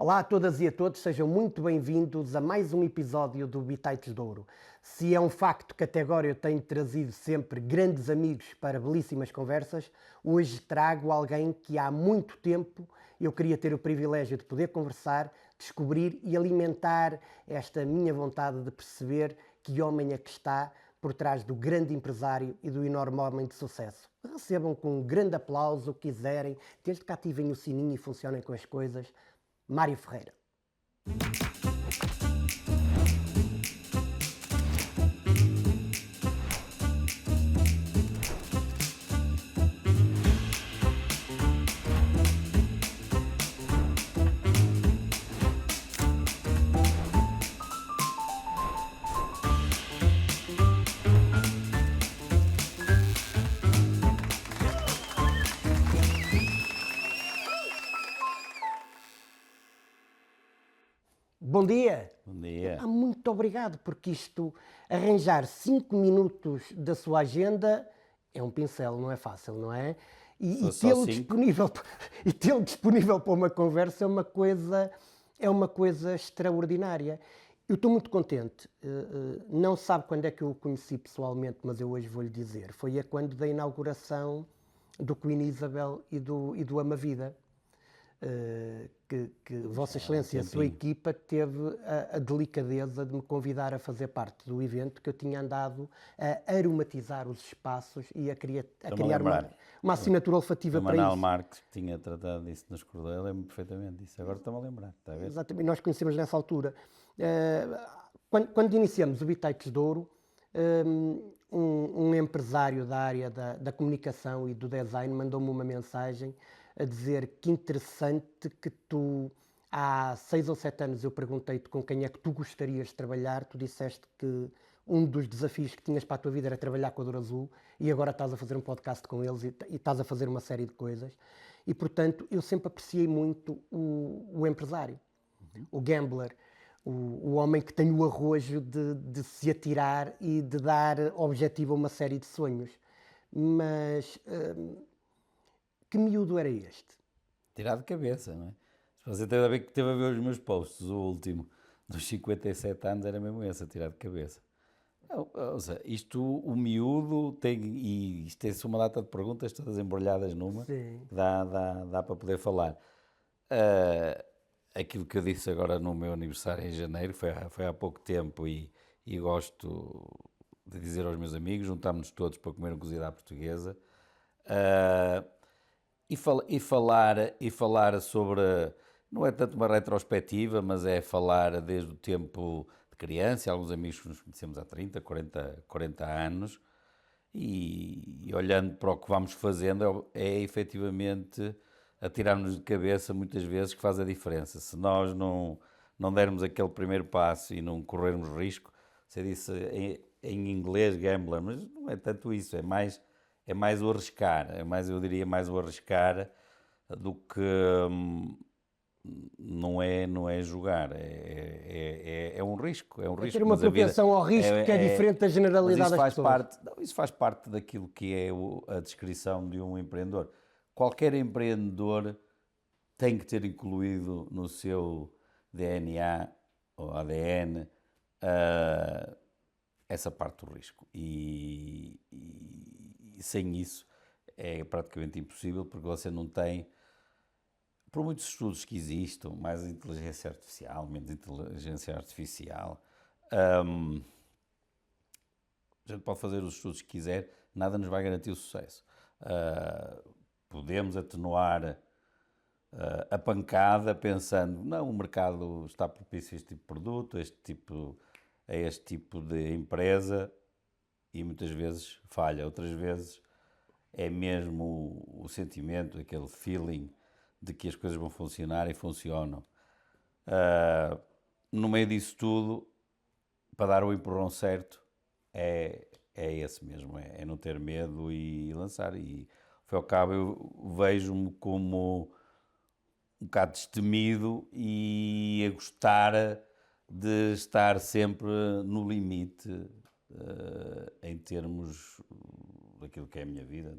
Olá a todas e a todos, sejam muito bem-vindos a mais um episódio do Bitites de Ouro. Se é um facto que até agora eu tenho trazido sempre grandes amigos para belíssimas conversas, hoje trago alguém que há muito tempo eu queria ter o privilégio de poder conversar, descobrir e alimentar esta minha vontade de perceber que homem é que está por trás do grande empresário e do enorme homem de sucesso. Recebam com um grande aplauso o que quiserem, desde que ativem o sininho e funcionem com as coisas. Mário Ferreira. Bom dia! Bom dia. Muito obrigado, porque isto, arranjar 5 minutos da sua agenda é um pincel, não é fácil, não é? E Só tê-lo cinco. disponível, e tê-lo disponível para uma conversa é uma coisa extraordinária. Eu estou muito contente. Não sabe quando é que eu o conheci pessoalmente, mas eu hoje vou-lhe dizer. Foi a quando da inauguração do Queen Isabel e do Amavida. Que Vossa Excelência, a sua equipa, teve a delicadeza de me convidar a fazer parte do evento, que eu tinha andado a aromatizar os espaços e a criar uma assinatura olfativa para Manuel isso. Marques, que tinha tratado disso nos Cordeiro, lembro perfeitamente disso. Agora estou-me a lembrar, está a ver? Exatamente, nós conhecemos nessa altura. Quando iniciamos o Bitites de Ouro, um empresário da área da comunicação e do design mandou-me uma mensagem a dizer que interessante que tu, há 6 ou 7 anos, eu perguntei-te com quem é que tu gostarias de trabalhar, tu disseste que um dos desafios que tinhas para a tua vida era trabalhar com a Dor Azul e agora estás a fazer um podcast com eles e estás a fazer uma série de coisas. E, portanto, eu sempre apreciei muito o empresário, o gambler, o homem que tem o arrojo de se atirar e de dar objetivo a uma série de sonhos. Mas que miúdo era este? Tirar de cabeça, não é? Se você teve a ver os meus posts, o último, dos 57 anos, era mesmo esse, a tirar de cabeça. Ou seja, isto, o miúdo, e isto é uma data de perguntas todas embrulhadas numa, Sim. dá para poder falar. Aquilo que eu disse agora no meu aniversário em janeiro, foi há pouco tempo e gosto de dizer aos meus amigos, juntámos-nos todos para comer um cozido à portuguesa, e falar sobre, não é tanto uma retrospectiva, mas é falar desde o tempo de criança, alguns amigos que nos conhecemos há 30, 40 anos, e olhando para o que vamos fazendo, é efetivamente atirar-nos de cabeça muitas vezes que faz a diferença. Se nós não dermos aquele primeiro passo e não corrermos risco, você disse em inglês gambler, mas não é tanto isso, é mais o arriscar, eu diria mais o arriscar do que não é jogar, é um risco, É ter uma propensão ao risco que é diferente da mas generalidade isso das faz pessoas. isso faz parte daquilo que é a descrição de um empreendedor. Qualquer empreendedor tem que ter incluído no seu DNA ou ADN essa parte do risco. E sem isso é praticamente impossível, porque você não tem, por muitos estudos que existam, mais inteligência artificial, menos inteligência artificial, a gente pode fazer os estudos que quiser, nada nos vai garantir o sucesso. Podemos atenuar a pancada pensando, não, o mercado está propício a este tipo de produto, a este tipo de empresa, e muitas vezes falha, outras vezes é mesmo o sentimento, aquele feeling de que as coisas vão funcionar e funcionam. No meio disso tudo, para dar o empurrão certo, é esse mesmo, é não ter medo e lançar. E, ao fim e ao cabo, eu vejo-me como um bocado destemido e a gostar de estar sempre no limite em termos daquilo que é a minha vida.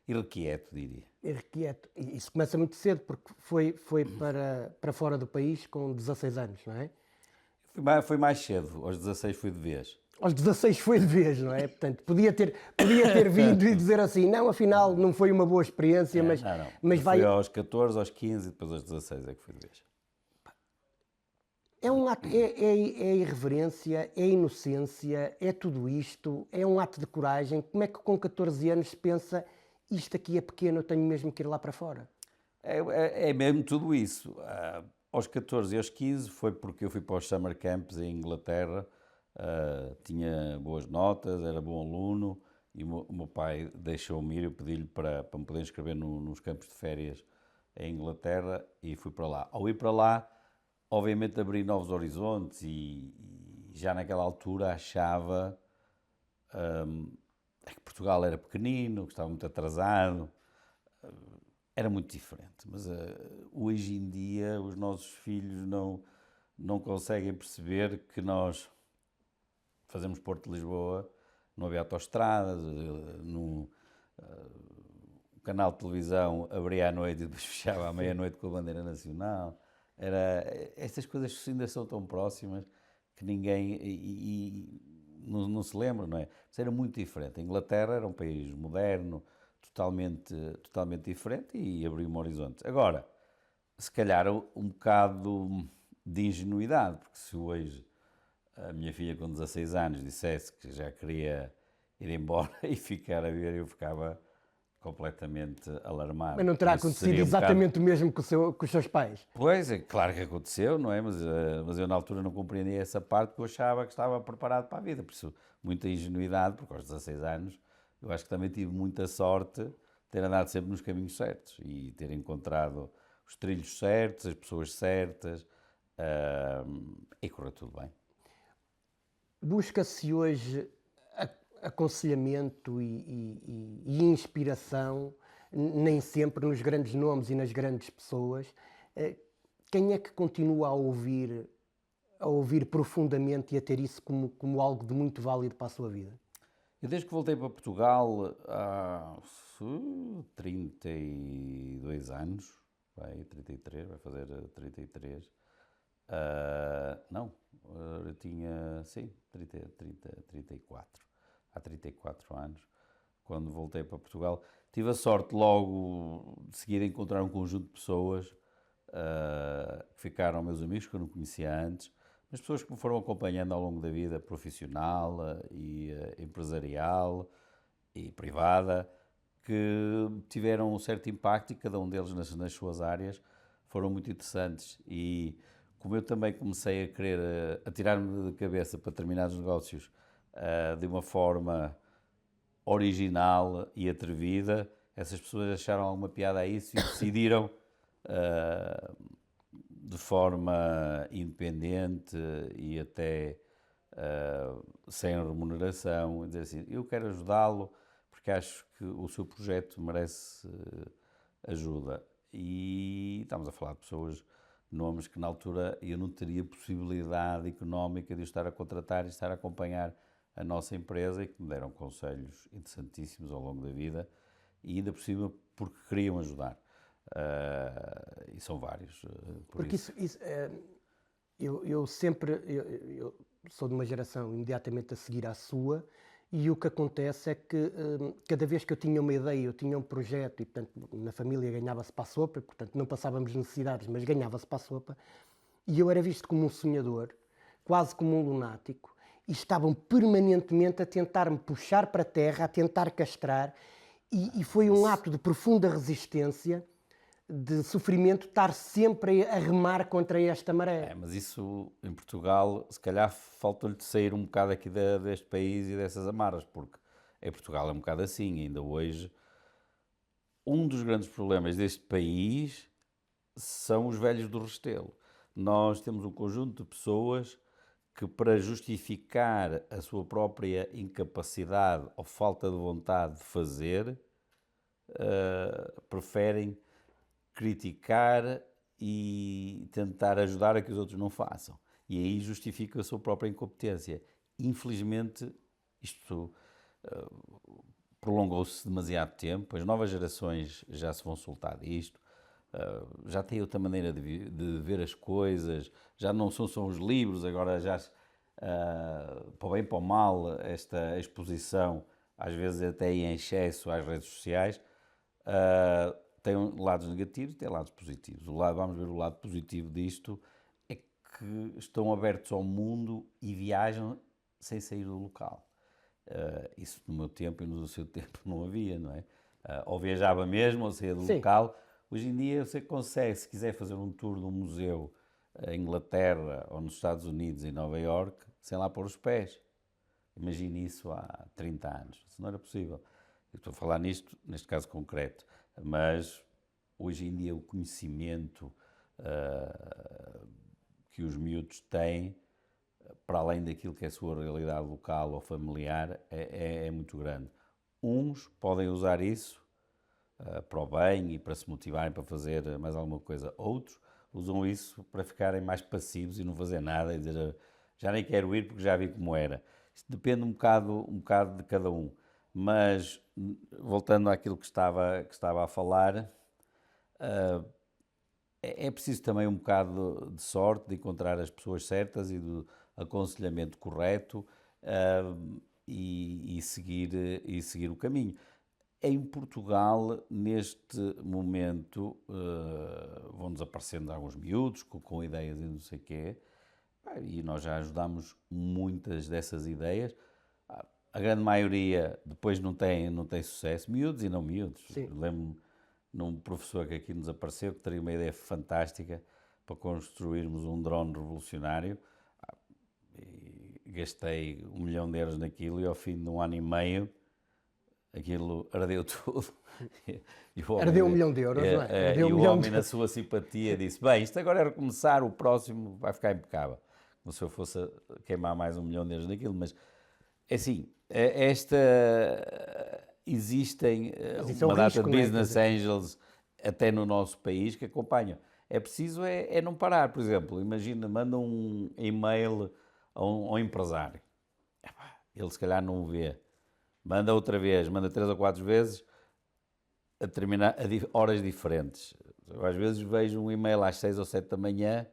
irrequieto, diria. Irrequieto. E isso começa muito cedo, porque foi para fora do país com 16 anos, não é? Foi mais cedo, aos 16 fui de vez. Aos 16 foi de vez, não é? Portanto, podia ter vindo e dizer assim, não, afinal não foi uma boa experiência, Não, mas, não. mas Eu vai... fui aos 14, aos 15 e depois aos 16 é que fui de vez. É um ato, é irreverência, é inocência, é tudo isto, é um ato de coragem. Como é que com 14 anos se pensa, isto aqui é pequeno, eu tenho mesmo que ir lá para fora? É mesmo tudo isso. Aos 14 e aos 15 foi porque eu fui para os summer camps em Inglaterra, tinha boas notas, era bom aluno e o meu pai deixou-me ir, eu pedi-lhe para me poder inscrever nos campos de férias em Inglaterra e fui para lá. Ao ir para lá, obviamente abri novos horizontes e já naquela altura achava que Portugal era pequenino, que estava muito atrasado, era muito diferente. Mas hoje em dia os nossos filhos não conseguem perceber que nós fazemos Porto de Lisboa, não havia autoestradas, o canal de televisão abria à noite e depois fechava à meia-noite com a bandeira nacional. Estas coisas ainda são tão próximas que ninguém não se lembra, não é? Isso era muito diferente. A Inglaterra era um país moderno, totalmente diferente e abriu-me horizontes. Agora, se calhar um bocado de ingenuidade, porque se hoje a minha filha com 16 anos dissesse que já queria ir embora e ficar a viver, eu ficava completamente alarmado. Mas não terá Isso acontecido seria exatamente o mesmo com os seus pais? Pois, é claro que aconteceu, não é? Mas eu na altura não compreendia essa parte porque eu achava que estava preparado para a vida. Por isso, muita ingenuidade, porque aos 16 anos eu acho que também tive muita sorte de ter andado sempre nos caminhos certos e ter encontrado os trilhos certos, as pessoas certas, e correu tudo bem. Busca-se hoje aconselhamento e inspiração, nem sempre nos grandes nomes e nas grandes pessoas. Quem é que continua a ouvir profundamente e a ter isso como algo de muito válido para a sua vida? Eu desde que voltei para Portugal há 32 anos, vai 33, vai fazer 33. Não, eu tinha, sim, 34. Há 34 anos, quando voltei para Portugal. Tive a sorte logo de seguir a encontrar um conjunto de pessoas que ficaram meus amigos, que eu não conhecia antes, mas pessoas que me foram acompanhando ao longo da vida profissional e empresarial e privada, que tiveram um certo impacto e cada um deles nas suas áreas foram muito interessantes. E como eu também comecei a querer atirar-me de cabeça para determinados negócios de uma forma original e atrevida, essas pessoas acharam alguma piada a isso e decidiram de forma independente e até sem remuneração, dizer assim, eu quero ajudá-lo porque acho que o seu projeto merece ajuda. E estamos a falar de pessoas, nomes que na altura eu não teria possibilidade económica de estar a contratar e estar a acompanhar a nossa empresa e que me deram conselhos interessantíssimos ao longo da vida e ainda por cima porque queriam ajudar. E são vários. Porque eu sempre eu sou de uma geração imediatamente a seguir à sua e o que acontece é que cada vez que eu tinha uma ideia, eu tinha um projeto e, portanto, na família ganhava-se para a sopa, portanto, não passávamos necessidades, mas ganhava-se para a sopa, e eu era visto como um sonhador, quase como um lunático, e estavam permanentemente a tentar-me puxar para a terra, a tentar castrar, e foi um ato de profunda resistência, de sofrimento, estar sempre a remar contra esta maré. Mas isso em Portugal, se calhar falta-lhe de sair um bocado aqui deste país e dessas amarras, porque em Portugal é um bocado assim, ainda hoje. Um dos grandes problemas deste país são os velhos do Restelo. Nós temos um conjunto de pessoas que, para justificar a sua própria incapacidade ou falta de vontade de fazer, preferem criticar e tentar ajudar a que os outros não façam. E aí justifica a sua própria incompetência. Infelizmente, isto prolongou-se demasiado tempo, as novas gerações já se vão soltar disto, já têm outra maneira de ver as coisas, já não são só os livros, agora já, para o bem e para o mal, esta exposição, às vezes até em excesso às redes sociais, tem lados negativos e tem lados positivos. Vamos ver o lado positivo disto, é que estão abertos ao mundo e viajam sem sair do local. Isso no meu tempo e no seu tempo não havia, não é? Ou viajava mesmo, ou saía do Sim. local. Hoje em dia você consegue, se quiser fazer um tour de um museu em Inglaterra ou nos Estados Unidos, em Nova Iorque, sem lá pôr os pés. Imagine isso há 30 anos. Isso não era possível. Eu estou a falar nisto, neste caso concreto. Mas hoje em dia o conhecimento que os miúdos têm, para além daquilo que é a sua realidade local ou familiar, é muito grande. Uns podem usar isso para o bem e para se motivarem para fazer mais alguma coisa. Outros usam isso para ficarem mais passivos e não fazer nada e dizer já nem quero ir porque já vi como era. Isto depende um bocado de cada um. Mas, voltando àquilo que estava a falar, é preciso também um bocado de sorte, de encontrar as pessoas certas e do aconselhamento correto e seguir o caminho. Em Portugal, neste momento, vão desaparecendo alguns miúdos com ideias e não sei o quê, e nós já ajudámos muitas dessas ideias. A grande maioria depois não tem sucesso, miúdos e não miúdos. Lembro-me num professor que aqui nos apareceu que teria uma ideia fantástica para construirmos um drone revolucionário. E gastei 1 milhão de euros naquilo e ao fim de 1 ano e meio aquilo ardeu tudo. Ardeu 1 milhão de euros, não é? E o homem, na sua simpatia, disse: bem, isto agora é recomeçar, o próximo vai ficar impecável. Como se eu fosse a queimar mais 1 milhão de euros naquilo, mas é assim, existem uma data de business angels até no nosso país que acompanham. É preciso não parar. Por exemplo, imagina, manda um e-mail a um empresário. Ele se calhar não o vê. Manda outra vez, manda 3 ou 4 vezes a terminar a horas diferentes. Eu, às vezes vejo um e-mail às 6 ou 7 da manhã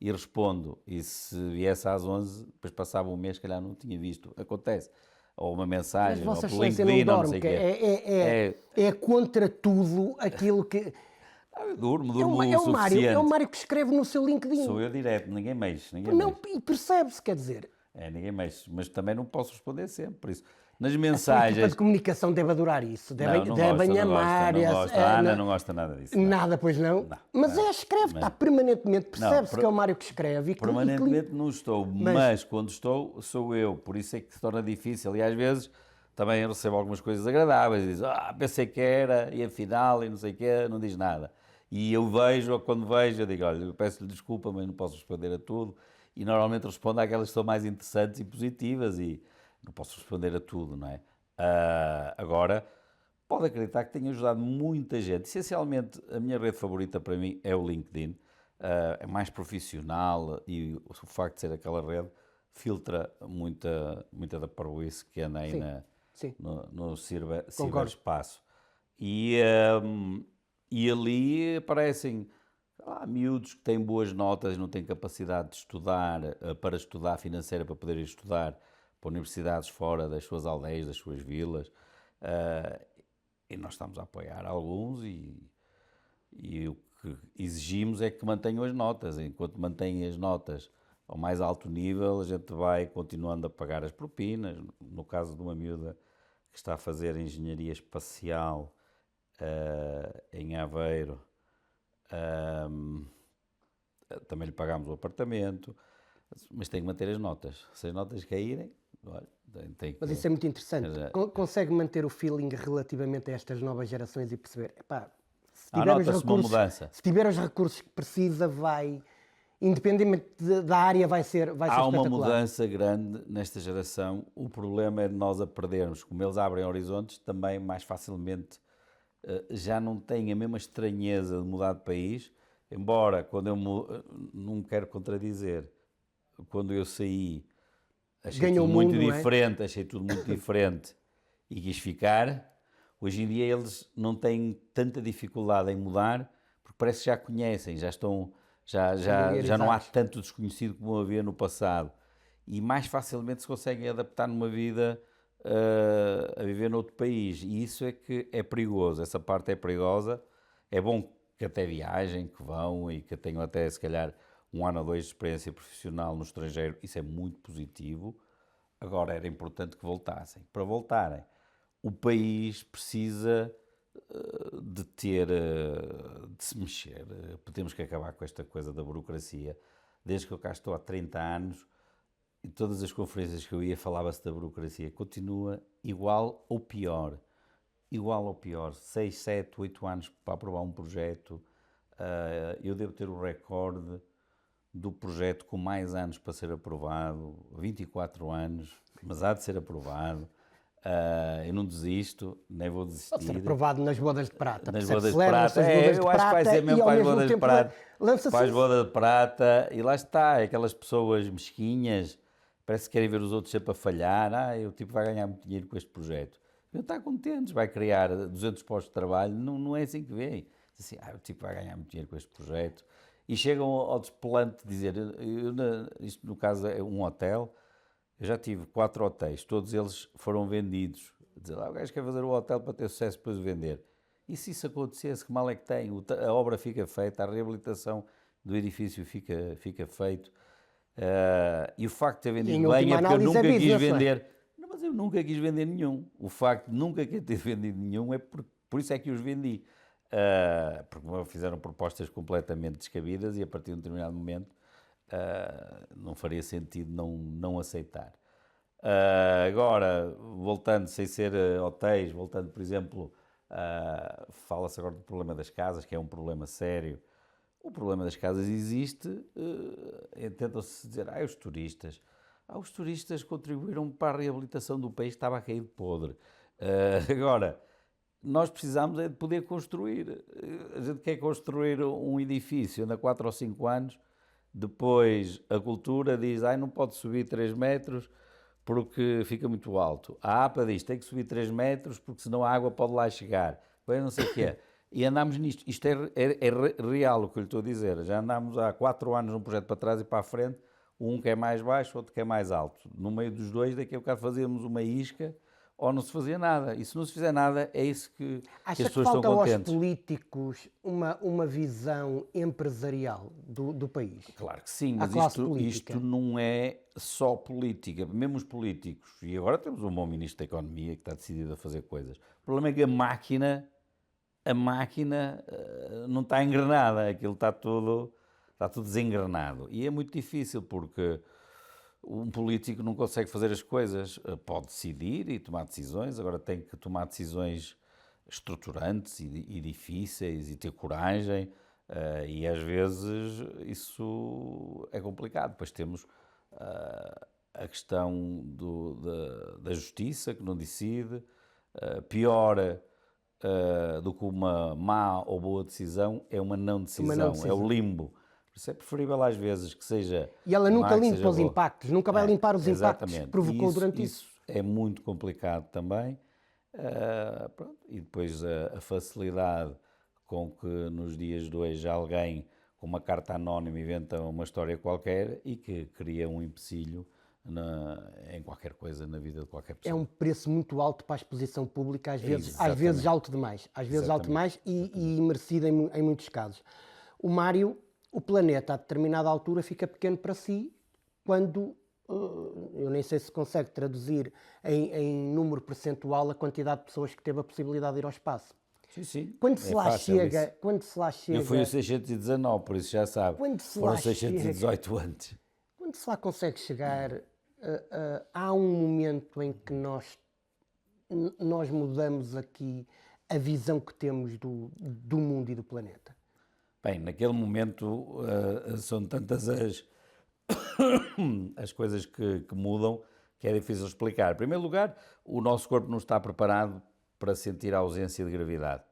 e respondo. E se viesse às 11, depois passava um mês, se calhar não tinha visto. Acontece. Ou uma mensagem, ou por LinkedIn, não ou não sei o quê. É contra tudo aquilo que... Eu durmo o suficiente. É o Mário que escreve no seu LinkedIn. Sou eu direto, ninguém mexe. E percebe-se, quer dizer... Ninguém mexe, mas também não posso responder sempre, por isso. Nas A mensagens... equipa de comunicação deve adorar isso, devem Não amar. gosta. A Ana não gosta nada disso. Nada, pois não. Mas escreve, está permanentemente, percebe-se que é o Mário que escreve. Permanentemente não estou, mas quando estou, sou eu, por isso é que se torna difícil. E às vezes também recebo algumas coisas agradáveis, diz, pensei que era, e afinal, e não sei o quê, não diz nada. E eu vejo, ou quando vejo, eu digo, olha, eu peço-lhe desculpa, mas não posso responder a tudo. E normalmente respondo àquelas que são mais interessantes e positivas e não posso responder a tudo, não é? Agora, pode acreditar que tenho ajudado muita gente. Essencialmente, a minha rede favorita para mim é o LinkedIn. É mais profissional e o facto de ser aquela rede filtra muita da parvoíce que anda aí no ciberespaço. E ali aparecem miúdos que têm boas notas, não têm capacidade de estudar, para estudar financeira, para poderem estudar para universidades fora das suas aldeias, das suas vilas. E nós estamos a apoiar alguns e o que exigimos é que mantenham as notas. Enquanto mantêm as notas ao mais alto nível, a gente vai continuando a pagar as propinas. No caso de uma miúda que está a fazer engenharia espacial em Aveiro, também lhe pagámos o apartamento, mas tem que manter as notas. Se as notas caírem, olha, tem que... Mas isso é muito interessante. Consegue manter o feeling relativamente a estas novas gerações e perceber, se tiver os recursos que precisa, vai, independente da área, vai ser espetacular. Há uma mudança grande nesta geração. O problema é de nós a perdermos. Como eles abrem horizontes, também mais facilmente já não têm a mesma estranheza de mudar de país, embora, quando eu não quero contradizer, quando eu saí, achei tudo muito diferente e quis ficar. Hoje em dia eles não têm tanta dificuldade em mudar, porque parece que já conhecem, já não há Familiarizados. tanto desconhecido como havia no passado. E mais facilmente se conseguem adaptar numa vida a viver noutro país. E isso é que é perigoso, essa parte é perigosa. É bom que até viajem, que vão e que tenham até, se calhar, 1 ano ou 2 de experiência profissional no estrangeiro. Isso é muito positivo. Agora era importante que voltassem. Para voltarem, o país precisa de se mexer. Temos que acabar com esta coisa da burocracia. Desde que eu cá estou há 30 anos, em todas as conferências que eu ia falava-se da burocracia. Continua igual ou pior. Igual ou pior. 6, 7, 8 anos para aprovar um projeto. Eu devo ter o recorde do projeto com mais anos para ser aprovado. 24 anos, mas há de ser aprovado. Eu não desisto, nem vou Pode ser desistir. aprovado nas bodas de prata. Nas percebe? bodas de Celebram-se prata, as bodas de eu acho que vai prata ser mesmo e ao para as mesmo bodas de tempo prata. lança-se Para as bodas de prata, e lá está, aquelas pessoas mesquinhas, parece que querem ver os outros sempre a falhar. O tipo vai ganhar muito dinheiro com este projeto. Não está contente, vai criar 200 postos de trabalho, não é assim que vem. Assim, o tipo vai ganhar muito dinheiro com este projeto. E chegam ao desplante de dizer, isto no caso é um hotel, eu já tive 4 hotéis, todos eles foram vendidos. Dizer, o gajo quer fazer o hotel para ter sucesso depois de vender. E se isso acontecesse, que mal é que tem? A obra fica feita, a reabilitação do edifício fica feito. E o facto de ter E em vendido bem última é porque eu análise é nunca quis business, não é? vender. Não, mas eu nunca quis vender nenhum. O facto de nunca ter vendido nenhum é por isso é que os vendi. Porque me fizeram propostas completamente descabidas e a partir de um determinado momento não faria sentido não aceitar. Agora, voltando, sem ser hotéis, voltando, por exemplo, fala-se agora do problema das casas, que é um problema sério. O problema das casas existe, tentam-se dizer, os turistas contribuíram para a reabilitação do país que estava a cair de podre. Agora, nós precisamos é de poder construir. A gente quer construir um edifício, anda 4 ou 5 anos, depois a cultura diz, não pode subir 3 metros porque fica muito alto. A APA diz, tem que subir 3 metros porque senão a água pode lá chegar. Bem, não sei o que é. E andamos nisto. Isto é real o que eu lhe estou a dizer. Já andámos há 4 anos num projeto para trás e para a frente, um que é mais baixo, outro que é mais alto. No meio dos dois, daqui a bocado fazíamos uma isca ou não se fazia nada. E se não se fizer nada, é isso que as Acha que pessoas estão falta aos contentes. políticos uma visão empresarial do país? Claro que sim, À mas classe política. isto não é só política. Mesmo os políticos, e agora temos um bom Ministro da Economia que está decidido a fazer coisas. O problema é que a máquina não está engrenada, aquilo está tudo desengrenado. E é muito difícil porque um político não consegue fazer as coisas. Pode decidir e tomar decisões, agora tem que tomar decisões estruturantes e difíceis e ter coragem. E às vezes isso é complicado. Depois temos a questão da justiça que não decide. Pior do que uma má ou boa decisão é uma não decisão, é o limbo. Por isso é preferível às vezes que seja E ela nunca má, que limpa seja os boa. impactos, nunca vai limpar os impactos que Exatamente. provocou durante isso. Isso é muito complicado também. Pronto. E depois a facilidade com que nos dias de hoje alguém com uma carta anónima inventa uma história qualquer e que cria um empecilho em qualquer coisa na vida de qualquer É pessoa. um preço muito alto para a exposição pública, às vezes Exatamente. alto demais. Às vezes alto Exatamente. demais e merecido em muitos casos. O Mário, o planeta a determinada altura fica pequeno para si quando, eu nem sei se consegue traduzir em número percentual a quantidade de pessoas que teve a possibilidade de ir ao espaço. Sim. Quando se lá fácil chega, isso. quando se lá chega, Eu fui o 619, por isso já sabe. Quando se Foram lá 618 antes. quando se lá consegue chegar, há um momento em que nós mudamos aqui a visão que temos do mundo e do planeta. Bem, naquele momento são tantas as coisas que mudam que é difícil explicar. Em primeiro lugar, o nosso corpo não está preparado para sentir a ausência de gravidade.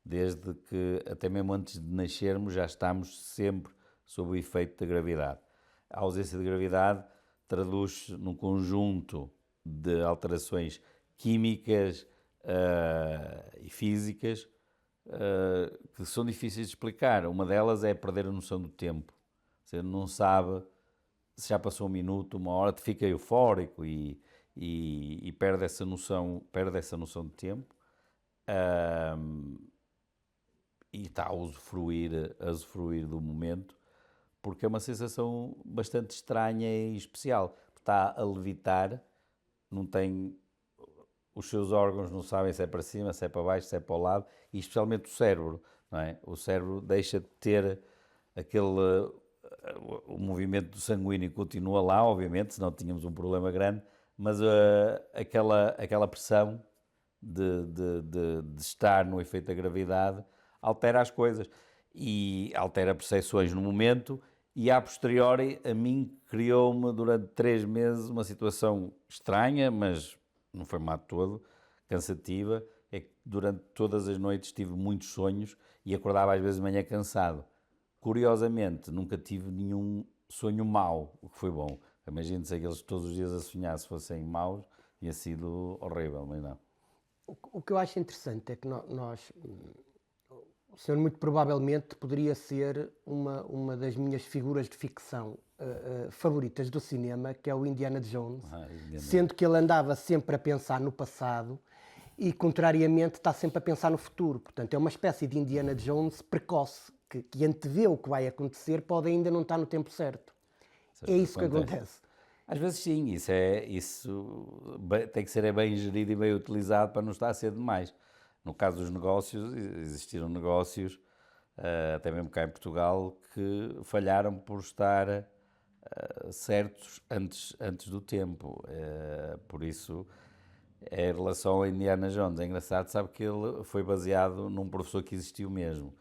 Desde que, até mesmo antes de nascermos, já estamos sempre sob o efeito da gravidade. A ausência de gravidade traduz-se num conjunto de alterações químicas e físicas que são difíceis de explicar. Uma delas é perder a noção do tempo. Você não sabe se já passou um minuto, uma hora, te fica eufórico e perde essa noção de tempo. E está a usufruir do momento, porque é uma sensação bastante estranha e especial. Está a levitar, não tem, os seus órgãos não sabem se é para cima, se é para baixo, se é para o lado, e especialmente o cérebro, não é? O cérebro deixa de ter o movimento sanguíneo continua lá, obviamente, senão tínhamos um problema grande, mas aquela pressão de estar no efeito da gravidade altera as coisas e altera percepções no momento e a posteriori a mim criou-me durante 3 meses uma situação estranha, mas não foi má de todo, cansativa, é que durante todas as noites tive muitos sonhos e acordava às vezes de manhã cansado. Curiosamente, nunca tive nenhum sonho mau, o que foi bom. Imagino se aqueles todos os dias a sonhar se fossem maus, tinha sido horrível, mas não. O que eu acho interessante é que o senhor muito provavelmente poderia ser uma das minhas figuras de ficção favoritas do cinema, que é o Indiana Jones, sendo que ele andava sempre a pensar no passado e, contrariamente, está sempre a pensar no futuro. Portanto, é uma espécie de Indiana Jones precoce, que antevê o que vai acontecer, pode ainda não estar no tempo certo. É isso que acontece. Às vezes sim, isso tem que ser bem gerido e bem utilizado para não estar a ser demais. No caso dos negócios, existiram negócios, até mesmo cá em Portugal, que falharam por estar certos antes do tempo. Por isso, em relação a Indiana Jones, é engraçado, sabe que ele foi baseado num professor que existiu mesmo.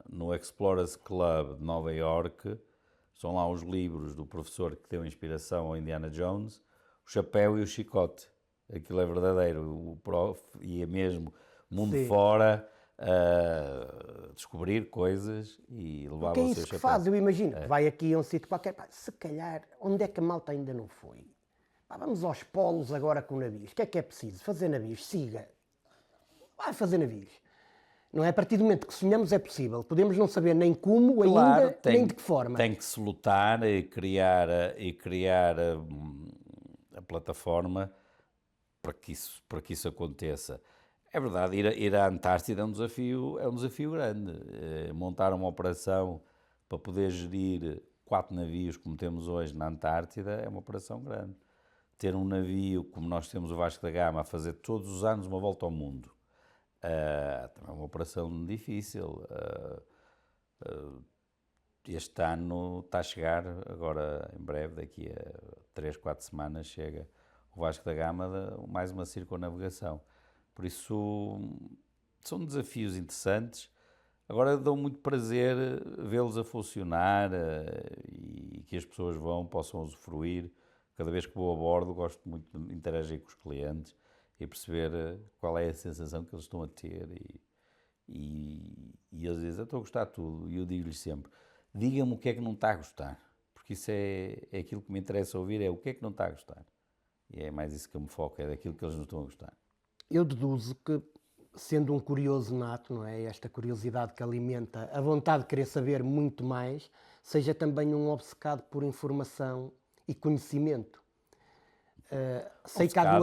No Explorers Club de Nova Iorque, são lá os livros do professor que deu inspiração ao Indiana Jones, o chapéu e o chicote. Aquilo é verdadeiro. O prof ia mesmo mundo Sim. fora descobrir coisas e levava Porque é o seu isso que chapéu. faz, eu imagino. Que vai aqui a um sítio qualquer, pá, se calhar, onde é que a malta ainda não foi? Pá, vamos aos polos agora com navios. O que é preciso? Fazer navios, siga. Vai fazer navios. Não é? A partir do momento que sonhamos é possível. Podemos não saber nem como Claro, ainda, nem de que forma. tem que se lutar e criar a plataforma para que isso aconteça. É verdade, ir à Antártida é um desafio grande. Montar uma operação para poder gerir 4 navios como temos hoje na Antártida é uma operação grande. Ter um navio como nós temos o Vasco da Gama a fazer todos os anos uma volta ao mundo também é uma operação difícil. Este ano está a chegar, agora em breve, daqui a 3, 4 semanas, chega o Vasco da Gama mais uma circunnavegação. Por isso, são desafios interessantes. Agora dão muito prazer vê-los a funcionar e que as pessoas possam usufruir. Cada vez que vou a bordo, gosto muito de interagir com os clientes e perceber qual é a sensação que eles estão a ter. E eles dizem, eu estou a gostar de tudo. E eu digo-lhes sempre, diga-me o que é que não está a gostar. Porque isso é aquilo que me interessa ouvir, é o que é que não está a gostar. E é mais isso que eu me foco, é daquilo que eles não estão a gostar. Eu deduzo que, sendo um curioso nato, não é? Esta curiosidade que alimenta a vontade de querer saber muito mais, seja também um obcecado por informação e conhecimento. Sei que há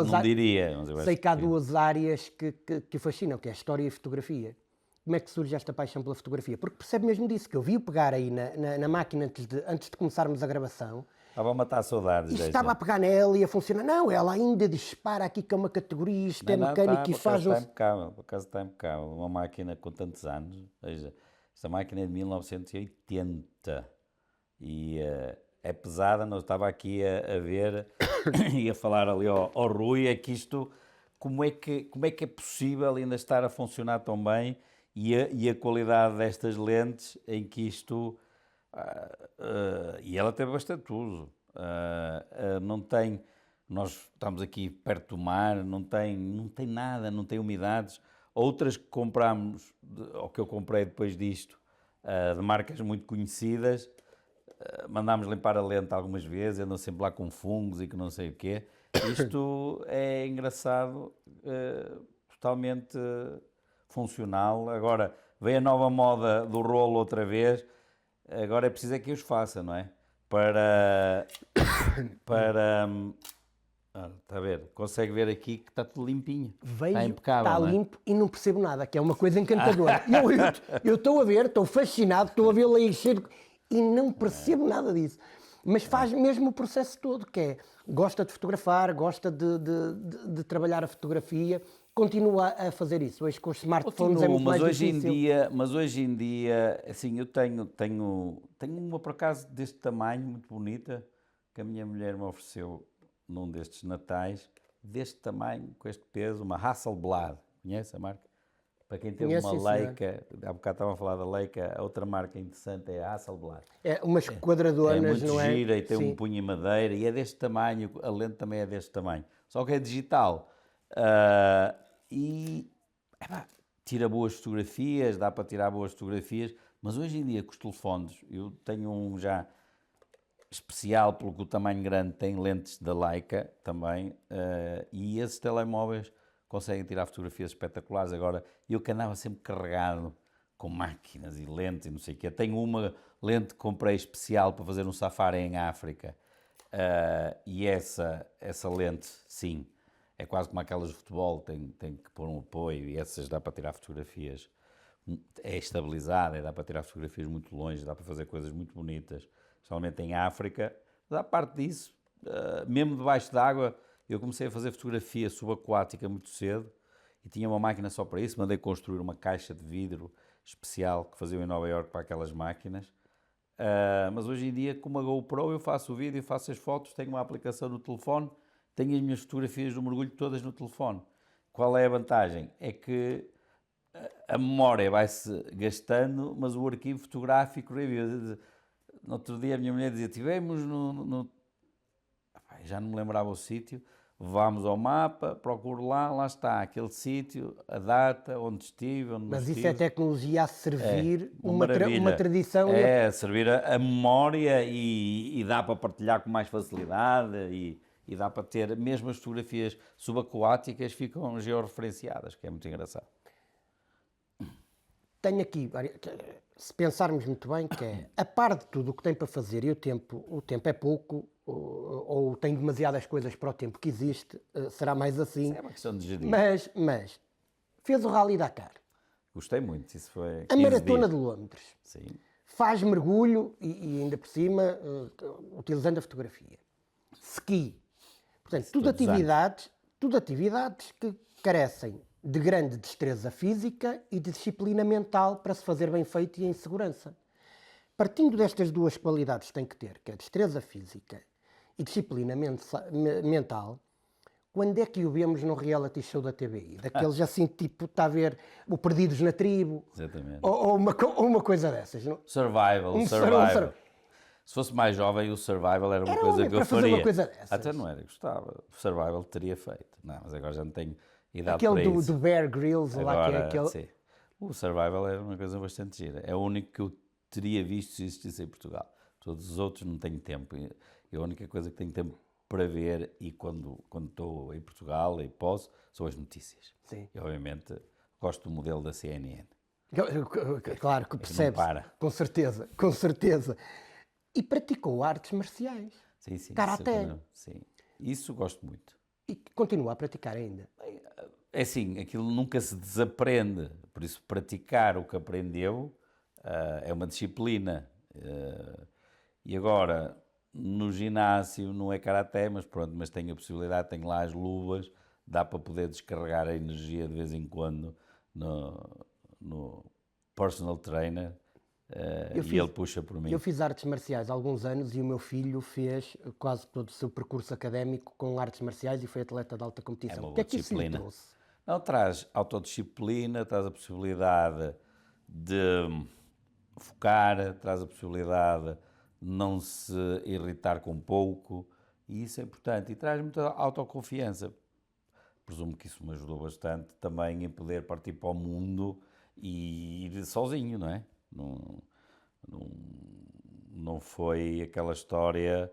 duas áreas que o fascinam, que é a história e a fotografia. Como é que surge esta paixão pela fotografia? Porque percebe mesmo disso, que eu vi-o pegar aí na máquina antes de começarmos a gravação. Estava a matar saudades. E estava a pegar nela e a funcionar. Não, ela ainda dispara aqui que é uma categoria, isto é mecânico e faz... Por acaso está impecável. Uma máquina com tantos anos. Veja, esta máquina é de 1980 e é pesada. Não estava aqui a ver e a falar ali ao Rui, é que isto... Como é que é possível ainda estar a funcionar tão bem e a qualidade destas lentes em que isto... e ela tem bastante uso. Não tem... Nós estamos aqui perto do mar, não tem nada, não tem umidades. Outras que comprámos, ou que eu comprei depois disto, de marcas muito conhecidas, mandámos limpar a lente algumas vezes, andam sempre lá com fungos e que não sei o quê. Isto é engraçado, totalmente funcional. Agora, veio a nova moda do rolo outra vez, agora é preciso é que eu os faça, não é? Para está a ver? Consegue ver aqui que está tudo limpinho. Está Vejo, impecável, está não é? limpo e não percebo nada, que é uma coisa encantadora. Eu estou a ver, estou fascinado, estou a vê-lo a encher e não percebo nada disso. Mas faz mesmo o processo todo, que é, gosta de fotografar, gosta de trabalhar a fotografia, continua a fazer isso. Hoje com os smartphones é Continuo, muito mais difícil. mas hoje em dia, assim, eu tenho uma por acaso deste tamanho, muito bonita, que a minha mulher me ofereceu num destes natais, deste tamanho, com este peso, uma Hasselblad. Conhece a marca? Para quem teve Conhece, uma sim, senhor. Leica, há bocado estavam a falar da Leica, a outra marca interessante é a Hasselblad. É umas É quadradonas, muito não é? gira e tem um Sim. punho em madeira e é deste tamanho, a lente também é deste tamanho. Só que é digital. Ah, e epá, tira boas fotografias, dá para tirar boas fotografias, mas hoje em dia com os telefones, eu tenho um já especial pelo que o tamanho grande tem lentes da Leica também, e esses telemóveis conseguem tirar fotografias espetaculares. Agora, eu que andava sempre carregado com máquinas e lentes e não sei o quê, tenho uma lente que comprei especial para fazer um safari em África, e essa lente, sim, é quase como aquelas de futebol, tem que pôr um apoio, e essas dá para tirar fotografias, é estabilizada, dá para tirar fotografias muito longe, dá para fazer coisas muito bonitas, especialmente em África. Mas à parte disso, mesmo debaixo d'água, eu comecei a fazer fotografia subaquática muito cedo e tinha uma máquina só para isso. Mandei construir uma caixa de vidro especial que faziam em Nova Iorque para aquelas máquinas. Mas hoje em dia, com uma GoPro, eu faço o vídeo, faço as fotos, tenho uma aplicação no telefone, tenho as minhas fotografias do mergulho todas no telefone. Qual é a vantagem? É que a memória vai-se gastando, mas o arquivo fotográfico revive. No outro dia a minha mulher dizia, estivemos já não me lembrava o sítio, vamos ao mapa, procuro lá está, aquele sítio, a data, onde estive, onde não Mas isso estive. é tecnologia a servir Uma uma maravilha. tradição. É, servir a memória e dá para partilhar com mais facilidade e dá para ter, mesmo as fotografias subaquáticas ficam georreferenciadas, que é muito engraçado. Tenho aqui, se pensarmos muito bem, que é, a par de tudo o que tem para fazer e o tempo é pouco, ou tem demasiadas coisas para o tempo que existe, será mais assim. Isso é uma questão de gerir. Mas fez o Rally Dakar, Gostei muito, isso foi a 15 Maratona dias. de Londres, Sim, faz mergulho e ainda por cima, utilizando a fotografia. Ski. Portanto, Isso todos os tudo atividades que carecem de grande destreza física e de disciplina mental para se fazer bem feito e em segurança. Partindo destas duas qualidades que tem que ter, que é destreza física e disciplina mental, quando é que o vemos num reality show da TVI? Daqueles assim, tipo, está a ver o Perdidos na Tribo, exatamente. ou uma coisa dessas. Não? Survival. Se fosse mais jovem, o Survival era uma Era coisa homem que eu para fazer faria. uma coisa dessas. Até não era, gostava. O Survival teria feito. Não, mas agora já não tenho idade Aquele para isso. do Bear Grylls, lá que é Agora, aquele... sim. O Survival era uma coisa bastante gira. É o único que eu teria visto se existisse em Portugal. Todos os outros não tenho tempo. E a única coisa que tenho tempo para ver, e quando estou em Portugal e posso, são as notícias. Sim. E obviamente gosto do modelo da CNN. Claro que percebe. para. Com certeza, com certeza. E praticou artes marciais. Sim, sim. Karaté. Sim. Isso gosto muito. E continua a praticar ainda. É assim, aquilo nunca se desaprende, por isso praticar o que aprendeu é uma disciplina. E agora, no ginásio não é karaté, mas pronto, mas tenho a possibilidade, tenho lá as luvas, dá para poder descarregar a energia de vez em quando no personal trainer e ele puxa por mim. Eu fiz artes marciais há alguns anos e o meu filho fez quase todo o seu percurso académico com artes marciais e foi atleta de alta competição. uma O que é boa que isso lhe disciplina. trouxe? Não, traz autodisciplina, traz a possibilidade de focar, traz a possibilidade de não se irritar com pouco, e isso é importante. E traz muita autoconfiança. Presumo que isso me ajudou bastante também em poder partir para o mundo e ir sozinho, não é? não foi aquela história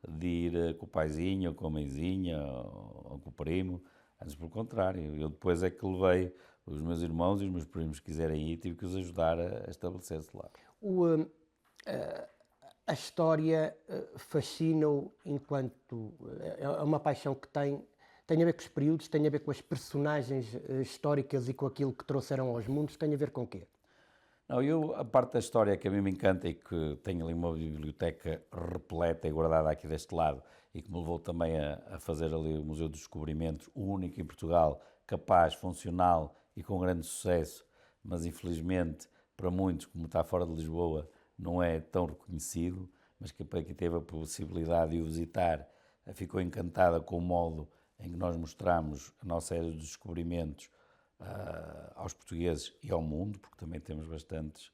de ir com o paizinho, ou com a mãezinha, ou com o primo. Antes, pelo contrário, eu depois é que levei os meus irmãos e os meus primos que quiserem ir, tive que os ajudar a estabelecer-se lá. A história fascina-o enquanto é uma paixão que tem a ver com os períodos, tem a ver com as personagens históricas e com aquilo que trouxeram aos mundos, tem a ver com o quê? Não, a parte da história que a mim me encanta e que tenho ali uma biblioteca repleta e guardada aqui deste lado e que me levou também a fazer ali o Museu dos Descobrimentos, o único em Portugal, capaz, funcional e com grande sucesso, mas infelizmente para muitos, como está fora de Lisboa, não é tão reconhecido, mas que para quem teve a possibilidade de o visitar ficou encantada com o modo em que nós mostramos a nossa era dos descobrimentos aos portugueses e ao mundo, porque também temos bastantes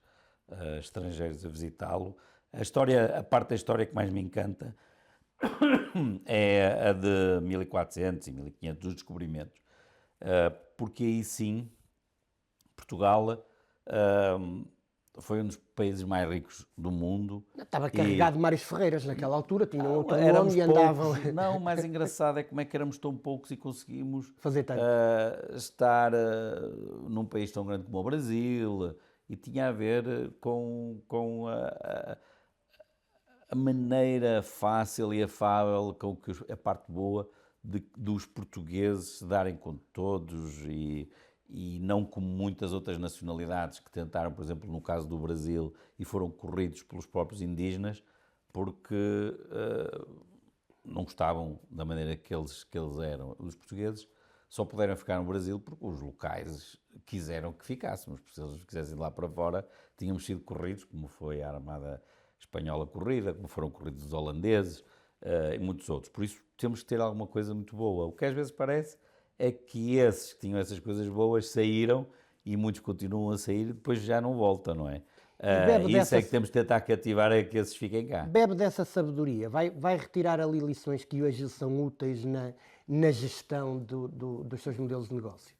estrangeiros a visitá-lo. A parte da história que mais me encanta é a de 1400 e 1500, dos descobrimentos, porque aí sim, Portugal foi um dos países mais ricos do mundo. Estava carregado de Mários Ferreiras naquela altura, tinham outro Éramos nome e poucos. andavam... Não, o mais engraçado é como é que éramos tão poucos e conseguimos Fazer tanto. estar num país tão grande como o Brasil, e tinha a ver com a maneira fácil e afável com que a parte boa dos portugueses se darem com todos e não como muitas outras nacionalidades que tentaram, por exemplo, no caso do Brasil, e foram corridos pelos próprios indígenas porque não gostavam da maneira que eles eram. Os portugueses só puderam ficar no Brasil porque os locais quiseram que ficássemos, porque se eles quisessem ir lá para fora, tínhamos sido corridos, como foi a Armada Espanhola corrida, como foram corridos os holandeses e muitos outros. Por isso temos que ter alguma coisa muito boa. O que às vezes parece é que esses que tinham essas coisas boas saíram e muitos continuam a sair e depois já não voltam, não é? Isso é que temos de tentar cativar, é que esses fiquem cá. Bebe dessa sabedoria, vai retirar ali lições que hoje são úteis na gestão dos seus modelos de negócio.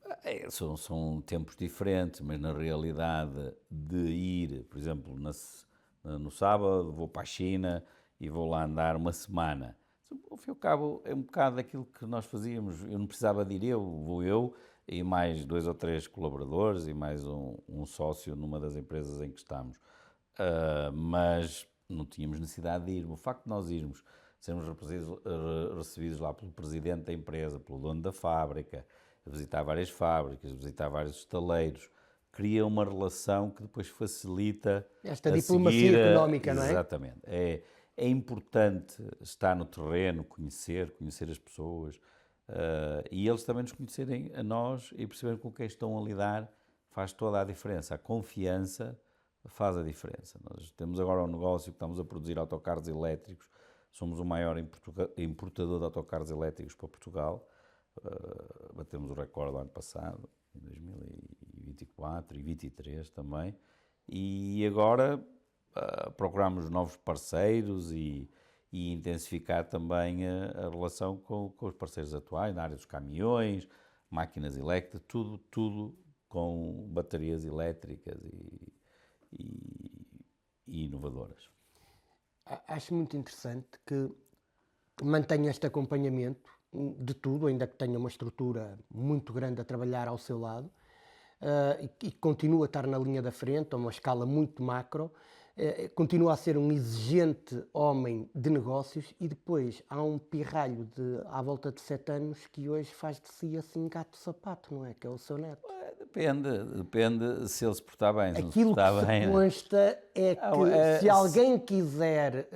São tempos diferentes, mas na realidade de ir, por exemplo, no sábado vou para a China e vou lá andar uma semana. Ao fim e ao cabo, é um bocado daquilo que nós fazíamos. Eu não precisava de ir vou eu e mais 2 ou 3 colaboradores e mais um sócio numa das empresas em que estamos. Mas não tínhamos necessidade de ir. O facto de nós irmos, sermos recebidos lá pelo presidente da empresa, pelo dono da fábrica, visitar várias fábricas, visitar vários estaleiros, cria uma relação que depois facilita esta diplomacia económica, não é? Exatamente. É importante estar no terreno, conhecer as pessoas e eles também nos conhecerem a nós e perceberem com quem estão a lidar faz toda a diferença. A confiança faz a diferença. Nós temos agora um negócio que estamos a produzir autocarros elétricos, somos o maior importador de autocarros elétricos para Portugal, batemos o recorde do ano passado, em 2024 e 2023 também, e agora procuramos novos parceiros e intensificar também a relação com os parceiros atuais, na área dos caminhões, máquinas elétricas, tudo com baterias elétricas e inovadoras. Acho muito interessante que mantenha este acompanhamento de tudo, ainda que tenha uma estrutura muito grande a trabalhar ao seu lado, e continua a estar na linha da frente, a uma escala muito macro, continua a ser um exigente homem de negócios e depois há um pirralho à volta de 7 anos que hoje faz de si assim gato-sapato, não é? Que é o seu neto. Depende se ele se portar bem. Aquilo que se consta é que se alguém quiser...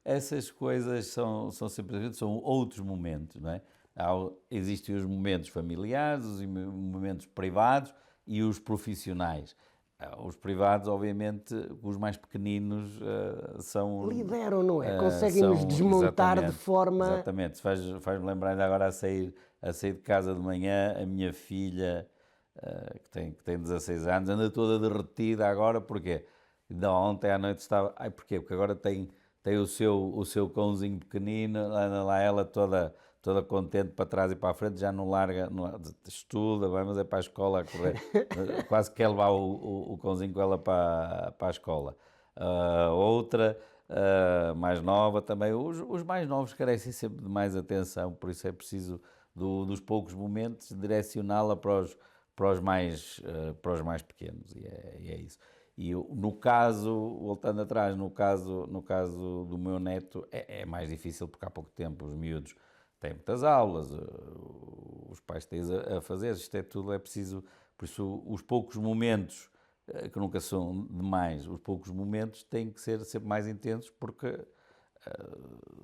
Essas coisas são simplesmente são outros momentos, não é? Existem os momentos familiares, os momentos privados e os profissionais. Os privados, obviamente, os mais pequeninos são... Lideram, não é? Conseguem-nos desmontar de forma... Exatamente. Faz-me lembrar ainda agora a sair de casa de manhã, a minha filha, que tem 16 anos, anda toda derretida agora, porque ainda ontem à noite estava... Porquê? Porque agora tem o seu cãozinho pequenino, anda lá ela toda contente para trás e para a frente, já não larga, estuda, mas é para a escola a correr. Quase quer levar o cãozinho com ela para a escola. outra mais nova também. Os mais novos carecem sempre de mais atenção, por isso é preciso dos poucos momentos direcioná-la para os mais pequenos, e é isso. E no caso, voltando atrás, no caso do meu neto, é mais difícil porque há pouco tempo os miúdos têm muitas aulas, os pais têm a fazer, isto é tudo, é preciso, por isso os poucos momentos, que nunca são demais, os poucos momentos têm que ser sempre mais intensos porque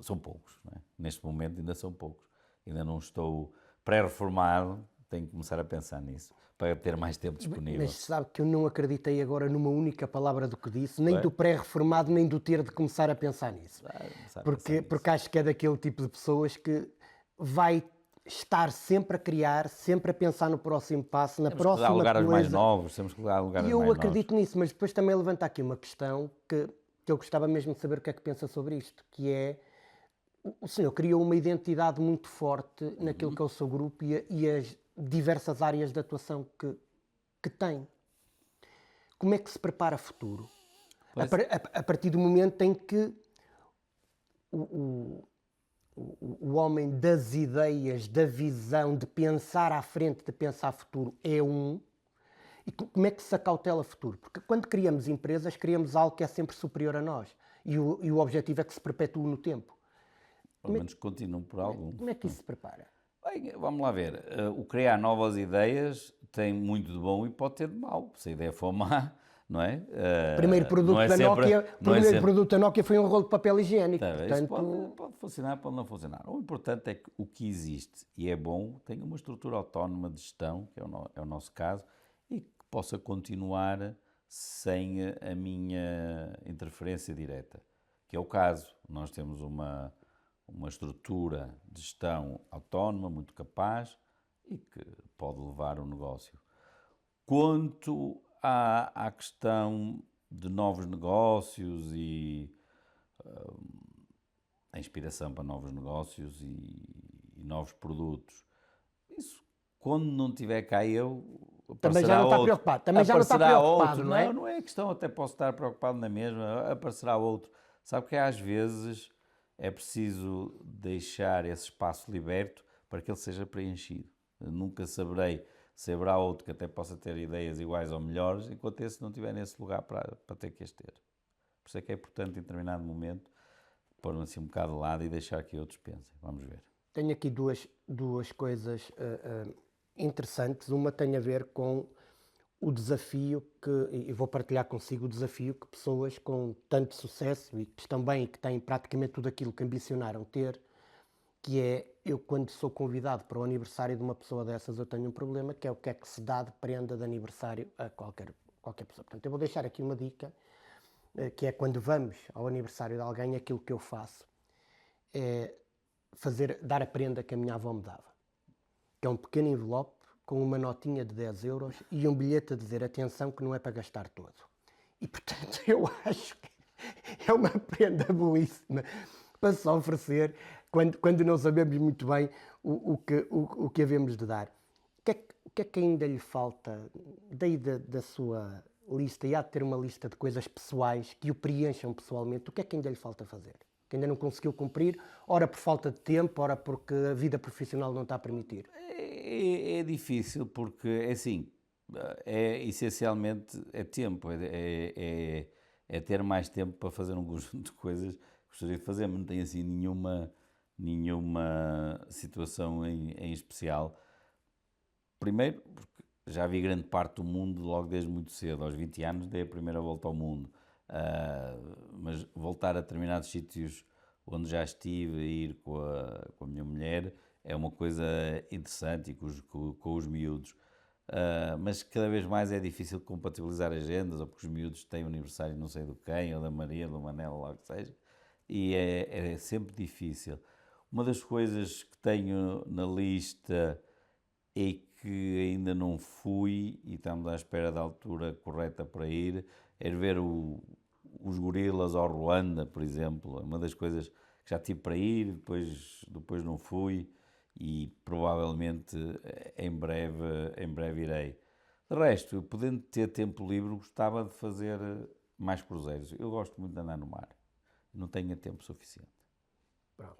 são poucos, não é? Neste momento ainda são poucos. Ainda não estou pré-reformado, tenho que começar a pensar nisso, para ter mais tempo disponível. Mas sabe que eu não acreditei agora numa única palavra do que disse, nem Bem, do pré-reformado, nem do ter de começar a pensar nisso. começar a Porque, pensar nisso. porque acho que é daquele tipo de pessoas que vai estar sempre a criar, sempre a pensar no próximo passo, na Temos que dar próxima lugar aos mais coisa. novos, temos que dar lugar E aos eu mais acredito nisso, mas depois também levanta aqui uma questão que eu gostava mesmo de saber o que é que pensa sobre isto, que é, o senhor criou uma identidade muito forte naquilo que é o seu grupo e as diversas áreas de atuação que tem. Como é que se prepara a futuro? Pois. A partir do momento em que o homem das ideias, da visão, de pensar à frente, de pensar futuro, é um. E como é que se acautela futuro? Porque quando criamos empresas, criamos algo que é sempre superior a nós. E o objetivo é que se perpetue no tempo. Pelo menos continuam por algum. Como é que isso se prepara? Bem, vamos lá ver. O criar novas ideias tem muito de bom e pode ter de mau. Se a ideia for má, não é? Primeiro produto não é da sempre- Nokia, não é primeiro sempre- produto da Nokia foi um rolo de papel higiênico. Tá bem, isso Portanto, pode funcionar, pode não funcionar. O importante é que o que existe e é bom tenha uma estrutura autónoma de gestão, que é o nosso caso, e que possa continuar sem a minha interferência direta, que é o caso. Nós temos uma estrutura de gestão autónoma, muito capaz e que pode levar o negócio. Quanto à questão de novos negócios e a inspiração para novos negócios e novos produtos. Isso, quando não tiver cá eu, também já aparecerá não está outro. preocupado. Também já não está Aparecerá preocupado, outro. não é? Não é questão, até posso estar preocupado na mesma, aparecerá outro. Sabe que às vezes é preciso deixar esse espaço liberto para que ele seja preenchido. Eu nunca saberei se haverá outro que até possa ter ideias iguais ou melhores, enquanto esse não estiver nesse lugar para ter que as ter. Por isso é que é importante, em determinado momento, pôr-me assim um bocado de lado e deixar que outros pensem. Vamos ver. Tenho aqui duas coisas interessantes. Uma tem a ver com o desafio e vou partilhar consigo o desafio que pessoas com tanto sucesso e que estão bem e que têm praticamente tudo aquilo que ambicionaram ter, que é, eu quando sou convidado para o aniversário de uma pessoa dessas, eu tenho um problema, que é o que é que se dá de prenda de aniversário a qualquer pessoa. Portanto, eu vou deixar aqui uma dica, que é quando vamos ao aniversário de alguém, aquilo que eu faço é dar a prenda que a minha avó me dava, que é um pequeno envelope com uma notinha de 10 euros e um bilhete a dizer atenção que não é para gastar todo. E portanto eu acho que é uma prenda belíssima para se oferecer quando não sabemos muito bem o que havemos de dar. O que é que ainda lhe falta daí da sua lista? E há de ter uma lista de coisas pessoais que o preencham pessoalmente. O que é que ainda lhe falta fazer? Que ainda não conseguiu cumprir, ora por falta de tempo, ora porque a vida profissional não está a permitir. É difícil porque, é assim, essencialmente é tempo, é ter mais tempo para fazer um conjunto de coisas que gostaria de fazer, mas não tenho assim nenhuma situação em especial. Primeiro, porque já vi grande parte do mundo logo desde muito cedo, aos 20 anos dei a primeira volta ao mundo. Mas voltar a determinados sítios onde já estive a ir com a minha mulher é uma coisa interessante e com os miúdos. Mas cada vez mais é difícil compatibilizar agendas, ou porque os miúdos têm o aniversário não sei do quem, ou da Maria, do Manel, ou lá o que seja, e é sempre difícil. Uma das coisas que tenho na lista e que ainda não fui, e estamos à espera da altura correta para ir, é ver os gorilas ao Ruanda, por exemplo. É uma das coisas que já tive para ir, depois não fui, e provavelmente em breve irei. De resto, eu podendo ter tempo livre, gostava de fazer mais cruzeiros. Eu gosto muito de andar no mar. Não tenho tempo suficiente. Pronto.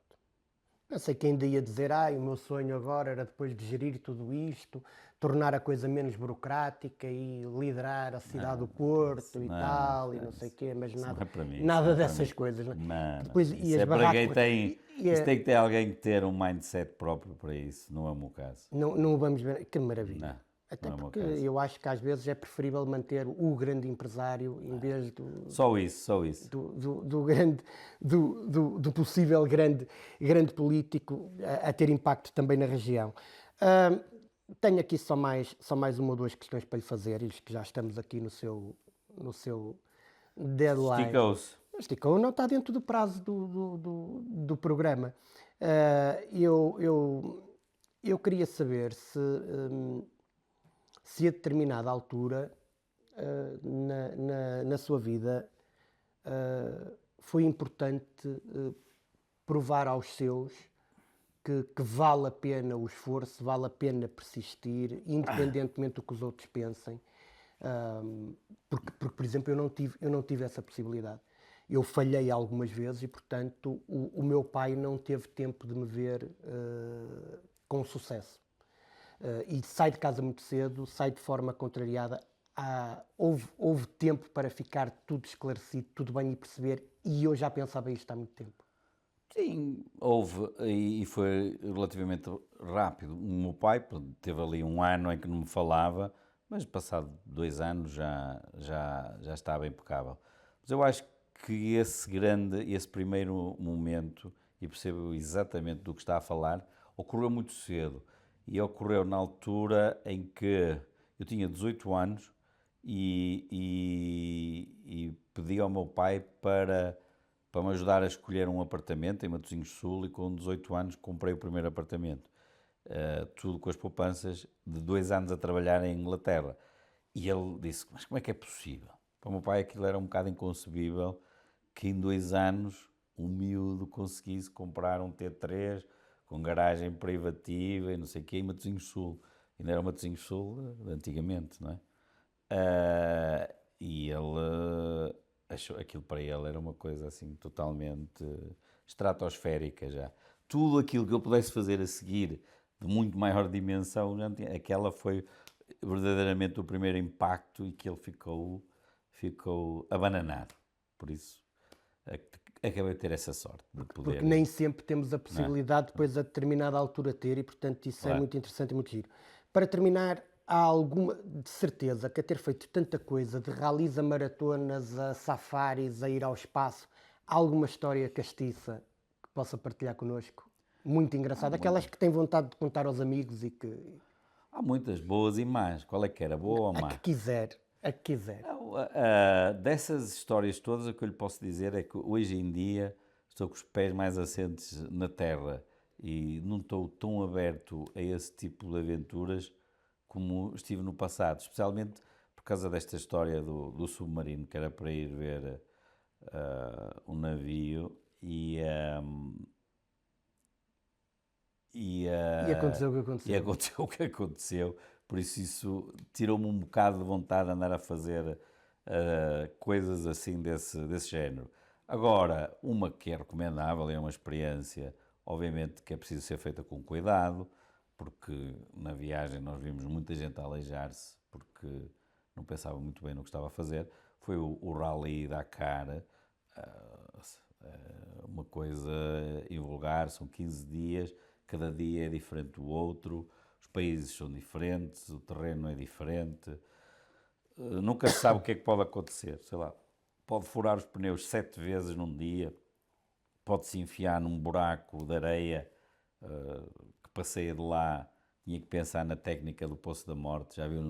Pensei que ainda ia dizer, o meu sonho agora era depois de gerir tudo isto, tornar a coisa menos burocrática e liderar a cidade do Porto e tal, e não sei o quê, mas Isso não nada, é para mim. nada dessas coisas. Não é? Não. Depois, e Isso as é para quem barracas, tem. Isso tem que ter alguém que ter um mindset próprio para isso. Não é o meu caso. não vamos ver, que maravilha. Não. Até Não é o meu porque caso. eu acho que às vezes é preferível manter o grande empresário em vez Só isso. do grande, do possível grande político a ter impacto também na região. Tenho aqui só mais uma ou duas questões para lhe fazer, isto que já estamos aqui no seu deadline. Esticou, não está dentro do prazo do programa. Eu queria saber se a determinada altura na sua vida foi importante provar aos seus que vale a pena o esforço, vale a pena persistir, independentemente do que os outros pensem. Porque, por exemplo, eu não tive essa possibilidade. Eu falhei algumas vezes e, portanto, o meu pai não teve tempo de me ver com sucesso. E sai de casa muito cedo, sai de forma contrariada. Houve tempo para ficar tudo esclarecido, tudo bem e perceber, e eu já pensava isto há muito tempo. Sim, houve e foi relativamente rápido. O meu pai teve ali um ano em que não me falava, mas passado 2 anos já estava impecável. Mas eu acho que esse primeiro momento, e percebo exatamente do que está a falar, ocorreu muito cedo. E ocorreu na altura em que eu tinha 18 anos e pedi ao meu pai para me ajudar a escolher um apartamento em Matosinhos Sul, e com 18 anos comprei o primeiro apartamento. Tudo com as poupanças de 2 anos a trabalhar em Inglaterra. E ele disse, mas como é que é possível? Para o meu pai aquilo era um bocado inconcebível que em 2 anos um miúdo conseguisse comprar um T3 com garagem privativa e não sei o quê em Matosinhos Sul. Ainda era o Matosinhos Sul de antigamente, não é? E ele achou aquilo, para ele era uma coisa assim totalmente estratosférica já. Tudo aquilo que eu pudesse fazer a seguir de muito maior dimensão, já não tinha. Aquela foi verdadeiramente o primeiro impacto e que ele ficou abananado. Por isso acabei de ter essa sorte de poder. Porque nem sempre temos a possibilidade depois a determinada altura ter, e portanto isso é muito interessante e muito giro. Para terminar, há alguma de certeza que a ter feito tanta coisa, de ralis a maratonas, a safaris, a ir ao espaço, há alguma história castiça que possa partilhar connosco? Muito engraçada, aquelas que tem vontade de contar aos amigos e que... Há muitas boas e más. Qual é que era, boa ou má? A que quiser. Dessas histórias todas, o que eu lhe posso dizer é que hoje em dia estou com os pés mais assentes na terra e não estou tão aberto a esse tipo de aventuras como estive no passado, especialmente por causa desta história do submarino, que era para ir ver um navio E aconteceu o que aconteceu. E aconteceu o que aconteceu. Por isso tirou-me um bocado de vontade de andar a fazer coisas assim desse género. Agora, uma que é recomendável, é uma experiência, obviamente que é preciso ser feita com cuidado, porque na viagem nós vimos muita gente a aleijar-se, porque não pensava muito bem no que estava a fazer. Foi o Rally Dakar, uma coisa invulgar, são 15 dias, cada dia é diferente do outro, os países são diferentes, o terreno é diferente, nunca se sabe o que é que pode acontecer, sei lá, pode furar os pneus 7 vezes num dia, pode-se enfiar num buraco de areia que passeia de lá, tinha que pensar na técnica do Poço da Morte, já viu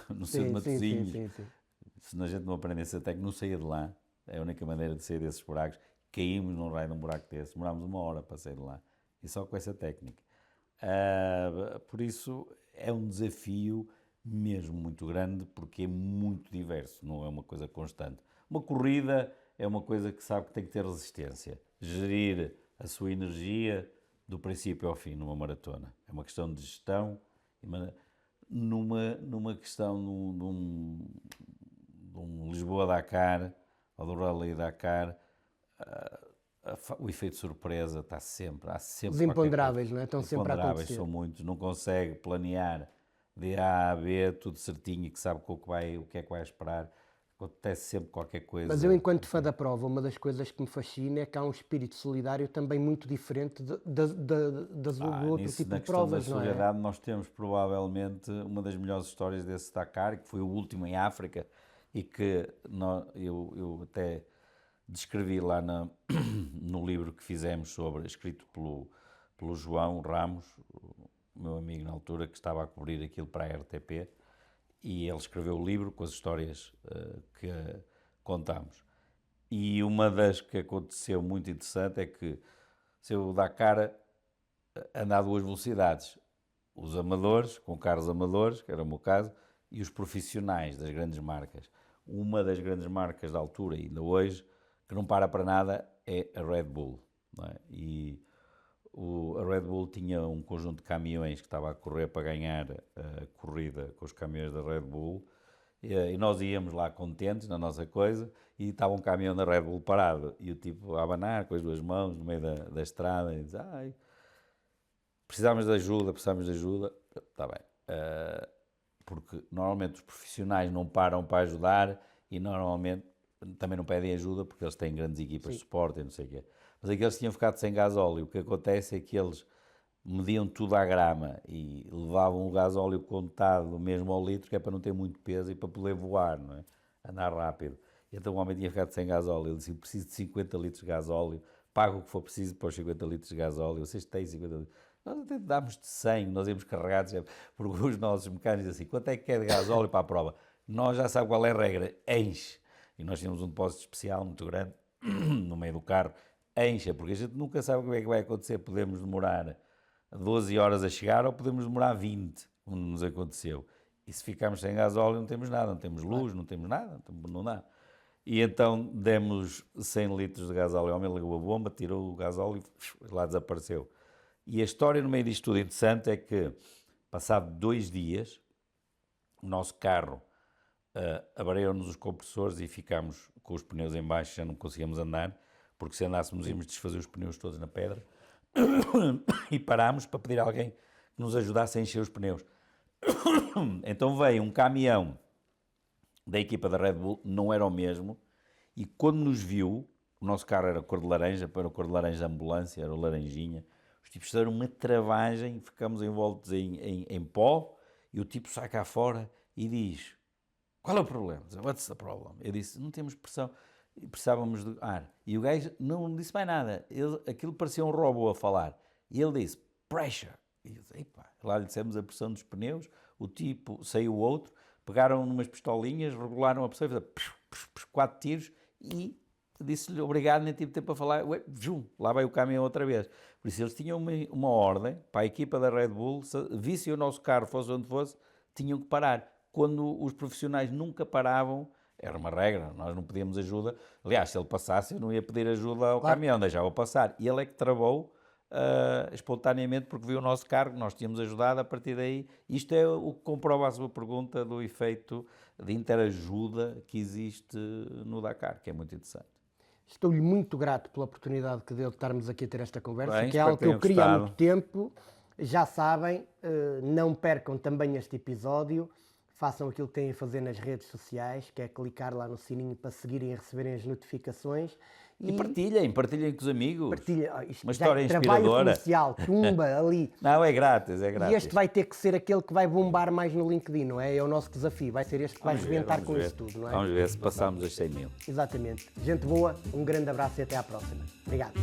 no seu de Matosinhos? Sim. Se a gente não aprendesse a técnica, não saía de lá, é a única maneira de sair desses buracos. Caímos num raio de um buraco desse, demorámos 1 hora para sair de lá, e só com essa técnica. Por isso é um desafio mesmo muito grande, porque é muito diverso, não é uma coisa constante. Uma corrida é uma coisa que sabe que tem que ter resistência, gerir a sua energia do princípio ao fim numa maratona. É uma questão de gestão, numa questão de um Lisboa-Dakar, ou do Rally Dakar, o efeito surpresa está sempre, há sempre Os imponderáveis, não é? Estão sempre a imponderáveis acontecer. são muitos, não consegue planear de A a B tudo certinho e que sabe o que é que vai esperar. Acontece sempre qualquer coisa. Mas eu, enquanto fã da prova, uma das coisas que me fascina é que há um espírito solidário também muito diferente do outro Nisso, tipo na de questão provas, da não é? solidariedade, nós temos provavelmente uma das melhores histórias desse Dakar, que foi o último em África e que eu até descrevi lá no livro que fizemos escrito pelo João Ramos, o meu amigo na altura, que estava a cobrir aquilo para a RTP, e ele escreveu o livro com as histórias que contamos. E uma das que aconteceu muito interessante é que o Dakar anda a duas velocidades. Os amadores, com carros amadores, que era o meu caso, e os profissionais das grandes marcas. Uma das grandes marcas da altura, e ainda hoje, que não para nada, é a Red Bull. Não é? E a Red Bull tinha um conjunto de caminhões que estava a correr para ganhar a corrida com os caminhões da Red Bull, e nós íamos lá contentes na nossa coisa, e estava um caminhão da Red Bull parado, e o tipo a abanar com as duas mãos no meio da estrada, e diz, precisamos de ajuda, está bem. Porque normalmente os profissionais não param para ajudar e normalmente também não pedem ajuda porque eles têm grandes equipas de suporte e não sei o quê. Mas aqueles tinham ficado sem gasóleo. O que acontece é que eles mediam tudo à grama e levavam o gasóleo contado mesmo ao litro, que é para não ter muito peso e para poder voar, não é? Andar rápido. E então o homem tinha ficado sem gasóleo. Ele disse, preciso de 50 litros de gasóleo, pago o que for preciso para os 50 litros de gasóleo. Vocês têm 50 litros. Nós até dámos de 100, nós íamos carregados, porque os nossos mecânicos assim, quanto é que quer de gasóleo para a prova? Nós já sabemos qual é a regra, enche. E nós tínhamos um depósito especial muito grande, no meio do carro, encha, porque a gente nunca sabe o que é que vai acontecer. Podemos demorar 12 horas a chegar ou podemos demorar 20, como nos aconteceu. E se ficarmos sem gasóleo não temos nada, não temos luz, não temos nada, não dá. E então demos 100 litros de gasóleo, o homem ligou a bomba, tirou o gasóleo e lá desapareceu. E a história no meio disto tudo interessante é que, passado 2 dias, o nosso carro abriram-nos os compressores e ficámos com os pneus em baixo, já não conseguíamos andar, porque se andássemos íamos desfazer os pneus todos na pedra, e parámos para pedir a alguém que nos ajudasse a encher os pneus. Então veio um caminhão da equipa da Red Bull, não era o mesmo, e quando nos viu, o nosso carro era cor de laranja, para o cor de laranja ambulância, era o laranjinha, os tipos fizeram uma travagem, ficamos envoltos em pó, e o tipo sai cá fora e diz, qual é o problema? What's the problem? Eu disse, não temos pressão, precisávamos de ar. E o gajo não disse mais nada, aquilo parecia um robô a falar, e ele disse, pressure. E eu disse, epá, lá lhe dissemos a pressão dos pneus, o tipo, saiu o outro, pegaram numas pistolinhas, regularam a pressão, e fizeram 4 tiros, e disse-lhe obrigado, nem tive tempo para falar, lá vai o caminhão outra vez. Por isso eles tinham uma ordem para a equipa da Red Bull, se vissem o nosso carro, fosse onde fosse, tinham que parar. Quando os profissionais nunca paravam, era uma regra, nós não pedíamos ajuda. Aliás, se ele passasse, eu não ia pedir ajuda ao caminhão, deixava passar. E ele é que travou espontaneamente porque viu o nosso carro, nós tínhamos ajudado a partir daí. Isto é o que comprova a sua pergunta do efeito de interajuda que existe no Dakar, que é muito interessante. Estou-lhe muito grato pela oportunidade que deu de estarmos aqui a ter esta conversa, Bem, que é algo que eu queria há muito tempo. Já sabem, não percam também este episódio, façam aquilo que têm a fazer nas redes sociais, que é clicar lá no sininho para seguirem e receberem as notificações. E partilhem com os amigos. Uma história inspiradora. Trabalho comercial, tumba ali. Não, é grátis. E este vai ter que ser aquele que vai bombar mais no LinkedIn, não é? É o nosso desafio, vai ser este que vai rebentar com isso tudo, não é? Vamos ver se passamos as 100 mil. Exatamente. Gente boa, um grande abraço e até à próxima. Obrigado.